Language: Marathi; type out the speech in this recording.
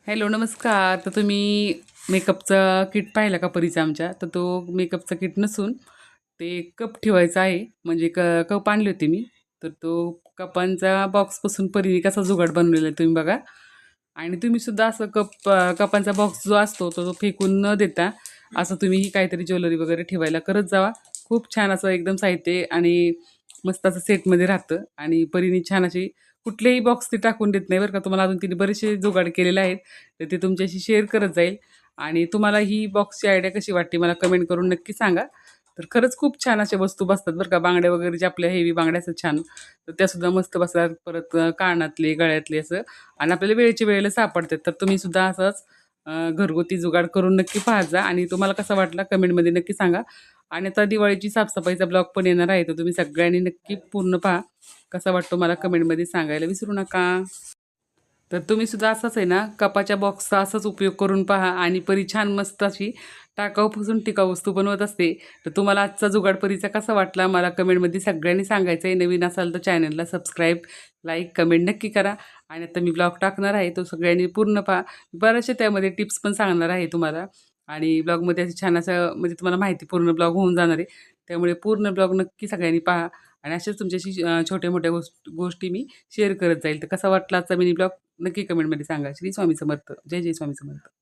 हॅलो, नमस्कार. तर तुम्ही मेकअपचा किट पाहिला का परीचा आमच्या? तर तो मेकअपचा किट नसून ते कप ठेवायचा आहे. म्हणजे कप आणले होते मी. तर तो कपांचा बॉक्सपासून परीने कसा जुगाड बनवलेला आहे तुम्ही बघा. आणि तुम्ही सुद्धा असं कपांचा बॉक्स जो असतो तो फेकून न देता असं तुम्ही काहीतरी ज्वेलरी वगैरे ठेवायला करत जावा. खूप छान असं एकदम साहित्य आणि मस्त असं सेटमध्ये राहतं आणि परीने छान अशी कुठलेही बॉक्स ती टाकून देत नाही बरं का. तुम्हाला अजून तिने बरेचसे जुगाड केलेले आहेत. तर ते तुमच्याशी शेअर करत जाईल आणि तुम्हाला ही बॉक्सची आयडिया कशी वाटते मला कमेंट करून नक्की सांगा. तर खरंच खूप छान अशा वस्तू बसतात बरं का. बांगड्या वगैरे ज्या आपल्या हेवी बांगड्या असतात छान, तर त्यासुद्धा मस्त बसतात. परत कानातले, गळ्यातले असं आणि आपल्याला वेळेच्या वेळेला सापडतात. तर तुम्ही सुद्धा असंच घरगुती जुगाड करून नक्की पाहत जा आणि तुम्हाला कसा वाटला कमेंटमध्ये नक्की सांगा. आणि आता दिवाळीची साफसफाईचा ब्लॉग पण येणार आहे, तर तुम्ही सगळ्यांनी नक्की पूर्ण पहा. कसा वाटतो मला कमेंटमध्ये सांगायला विसरू नका. तर तुम्ही सुद्धा असंच आहे ना, कपाच्या बॉक्सचा असाच उपयोग करून पहा आणि परी छान मस्त अशी टाकाऊपासून टिकाऊ वस्तू बनवत असते. तर तुम्हाला आजचा जुगाड परीचा कसा वाटला मला कमेंटमध्ये सगळ्यांनी सांगायचं आहे. नवीन असाल तर चॅनलला सबस्क्राईब, लाईक, कमेंट नक्की करा. आणि आता मी ब्लॉग टाकणार आहे, तो सगळ्यांनी पूर्ण पहा. बऱ्याचशा त्यामध्ये टिप्स पण सांगणार आहे तुम्हाला आणि ब्लॉगमध्ये असं छान असं म्हणजे तुम्हाला माहिती पूर्ण ब्लॉग होऊन जाणार आहे. त्यामुळे पूर्ण ब्लॉग नक्की सगळ्यांनी पहा आणि अशाच तुमच्याशी छोट्या-मोठ्या गोष्टी मी शेअर करत जाईल. तर कसा वाटला आजचा मिनी ब्लॉग नक्की कमेंटमध्ये सांगा. श्री स्वामी समर्थ. जय जय स्वामी समर्थ.